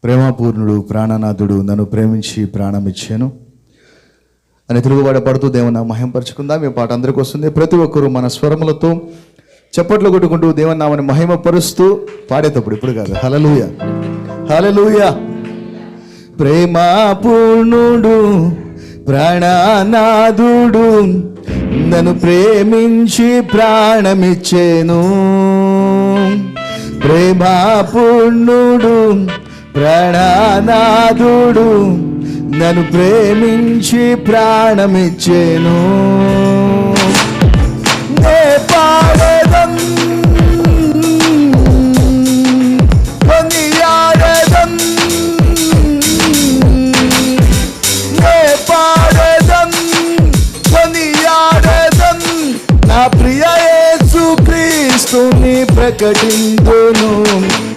ప్రేమపూర్ణుడు ప్రాణనాథుడు నన్ను ప్రేమించి ప్రాణమిచ్చాను అని తిరుగుబడపడుతూ దేవుని మహిమపరుచుకుందాం. ఈ పాట అందరికీ వస్తుంది. ప్రతి ఒక్కరూ మన స్వరములతో చప్పట్లు కొట్టుకుంటూ దేవుని నామని మహిమపరుస్తూ పాడేటప్పుడు, ఇప్పుడు కాదు, హల్లెలూయా హల్లెలూయా. ప్రేమపూర్ణుడు ప్రాణనాథుడు నన్ను ప్రేమించి ప్రాణమిచ్చేను. ప్రేమపూర్ణుడు ప్రాణనాథుడు నన్ను ప్రేమించి ప్రాణమిచ్చేను. నే పాడెదం కొనియాడెదం, నే పాడెదం కొనియాడెదం, నా ప్రియ యేసు క్రీస్తుని ప్రకటింతును,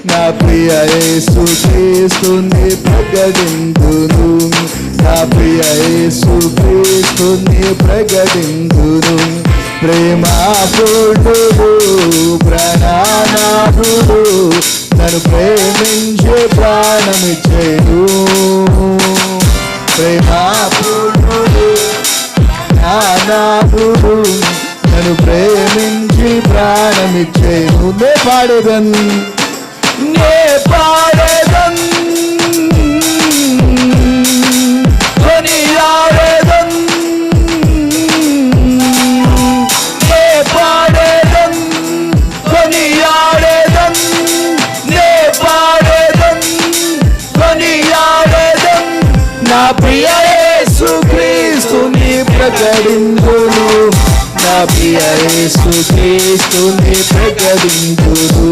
నా ప్రియ యేసు క్రీస్తుని ప్రకటింతును, నా ప్రియ యేసు క్రీస్తుని ప్రకటింతును. ప్రేమపూర్ణుడు ప్రాణనాథుడు నన్ను ప్రేమించి ప్రాణమిచ్చేను. ప్రేమపూర్ణుడు ప్రాణనాథుడు నన్ను ప్రేమించి ప్రాణమిచ్చేను. నే పాడేదన్, నే పాడేదన్ కొనియాడెదన్, నే పాడేదన్ కొనియాడెదన్, నే పాడేదన్ కొనియాడెదన్, నా ప్రియ యేసు క్రీస్తుని ప్రకటింతును, నా ప్రియ యేసు క్రీస్తుని ప్రకటింతును,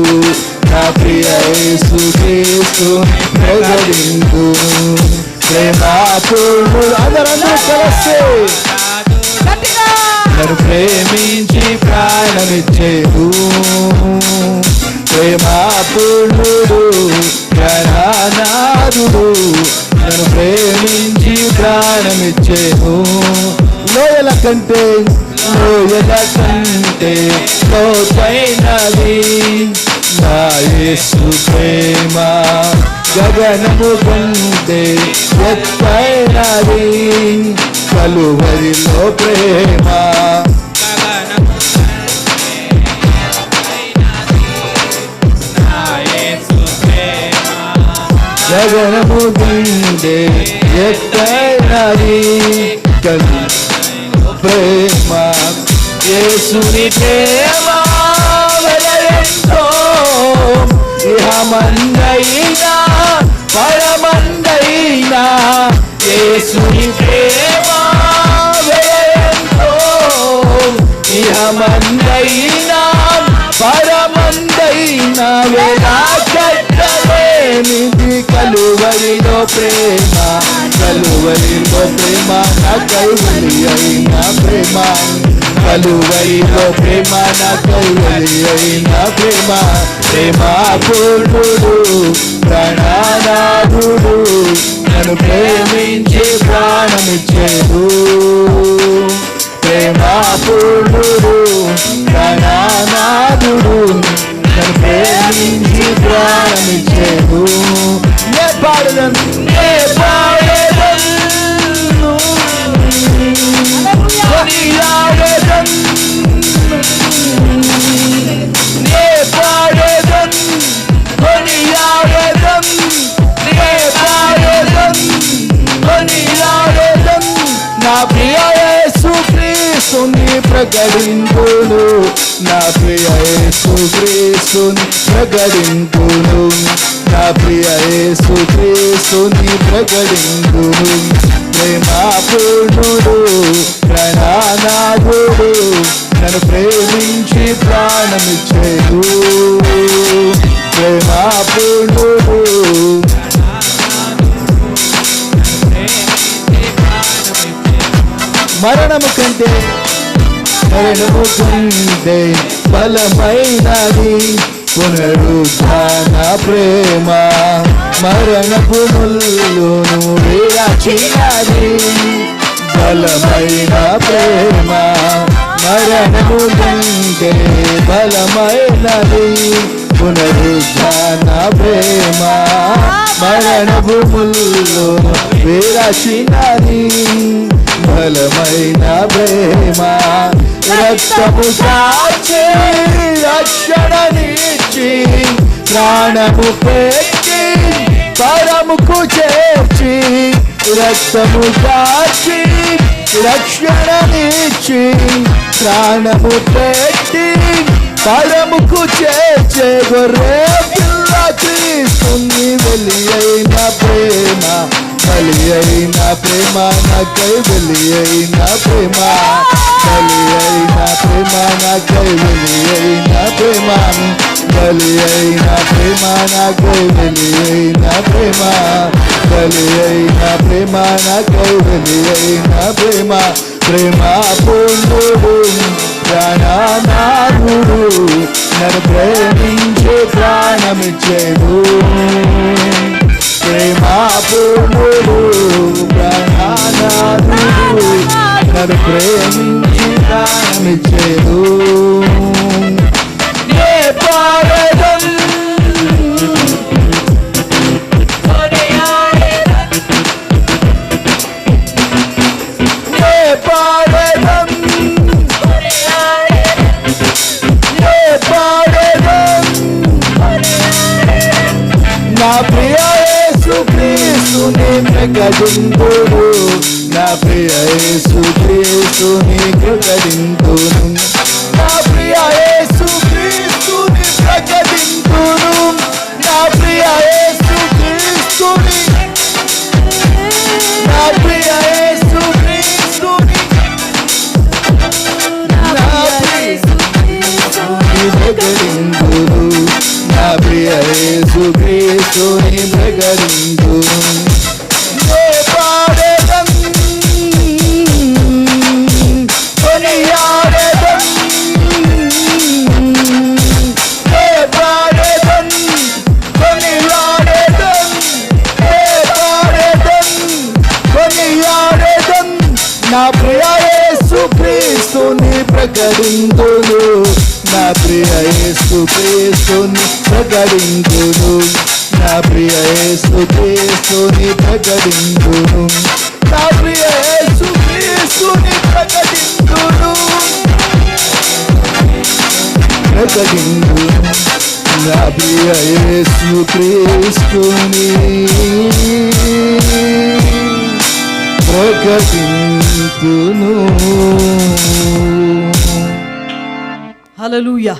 నా ప్రియ యేసు క్రీస్తుని ప్రకటింతును. ప్రేమపూర్ణుడు అందరూ కలిసి నన్ను ప్రేమించి ప్రాణమిచ్చేను. ప్రేమపూర్ణుడు ప్రాణనాథుడు నన్ను ప్రేమించి ప్రాణమిచ్చేను. లోయల కంటే లోతైనది నా యేసు ప్రేమ, గగనము కంటే ఎత్తైనది కలువరిలో ప్రేమ, గగనము కంటే ఎత్తైనది ప్రేమ, యేసుని ప్రేమ వెలయంతో ఇహమందైనా పరమందైనా, యేసుని ప్రేమ వెలయంతో ఇహమందైనా పరమందైనా, వెలకట్టలేనిది కలువరిలో ప్రేమ, కలువరిలో ప్రేమ నా కైవలి అయిన ప్రేమ, కలువరిలో ప్రేమ నా కైవలి అయిన ప్రేమ. ప్రేమపూర్ణుడు ప్రాణనాథుడు నన్ను ప్రేమించి ప్రాణమిచ్చేను. ప్రేమపూర్ణుడు ప్రాణనాథుడు నన్ను ప్రేమించి ప్రాణమిచ్చేను. నే పాడెదన్, నే పాడెదన్ కొనియాడెదన్, నే పాడెదన్ కొనియాడెదన్, నే పాడెదన్ కొనియాడెదన్, నా ప్రియ యేసు క్రీస్తుని ప్రకటింతును, నా ప్రియ యేసు క్రీస్తుని ప్రకటింతును, నా ప్రియ యేసు క్రీస్తుని ప్రకటింతును. ప్రేమపూర్ణుడు ప్రాణనాథుడు నన్ను ప్రేమించి ప్రాణమిచ్చేను. ప్రేమపూర్ణుడు మరణము కంటే బలమైనది పునరుద్ధాన ప్రేమ, మరణపు ముల్లును విరచినది బలమైన ప్రేమ, మరణము కంటే బలమైనది పునరుద్ధాన ప్రేమ, మరణపు ముళ్ళు విరచినని బలమైన ప్రేమ రక్తము కాచి రక్షణనిచ్చి ప్రాణము పెట్టి పరముకు చేర్చి రక్తము కాచి రక్షణనిచ్చి ప్రాణము పెట్టి పరముకు చేర్చే గొర్రె పిల్ల క్రీస్తుని వెలి అయిన ప్రేమ బలి అయిన ప్రేమ నాకై బలి అయిన ప్రేమ బలి అయిన ప్రేమ నాకై బలి అయిన ప్రేమ బలి అయిన ప్రేమ నాకై బలి అయిన ప్రేమ బలి అయిన ప్రేమ నాకై బలి అయిన ప్రేమ ప్రేమ పూర్ణుడు ప్రాణనాథుడు నన్ను ప్రేమించే ప్రాణమిచ్చేడు ప్రేమ పూర్ణుడు ప్రాణనాథుడు నన్ను ప్రేమించి ప్రాణమిచ్చేడు నే పాడెదన్ నా ప్రియ యేసు క్రీస్తుని ప్రకటింతును నా ప్రియ యేసు క్రీస్తుని ప్రకటింతును నా ప్రియ యేసు క్రీస్తుని ప్రకటింతును నా ప్రియ యేసు క్రీస్తుని నా ప్రియ యేసు క్రీస్తుని నా ప్రకటింతును నా ప్రియ యేసు క్రీస్తుని ప్రకటింతును నే పాడెదన్ కొనియాడెదన్ నే పాడెదన్ కొనియాడెదన్ నే పాడెదన్ కొనియాడెదన్ నా ప్రియ యేసు క్రీస్తుని ప్రకటింతును నా ప్రియ యేసు క్రీస్తుని ప్రకటింతును నా ప్రియ యేసు క్రీస్తుని ప్రకటింతును నా ప్రియ యేసు క్రీస్తుని ప్రకటింతును నా ప్రియ యేసు క్రీస్తుని ప్రకటింతును. హల్లెలూయా.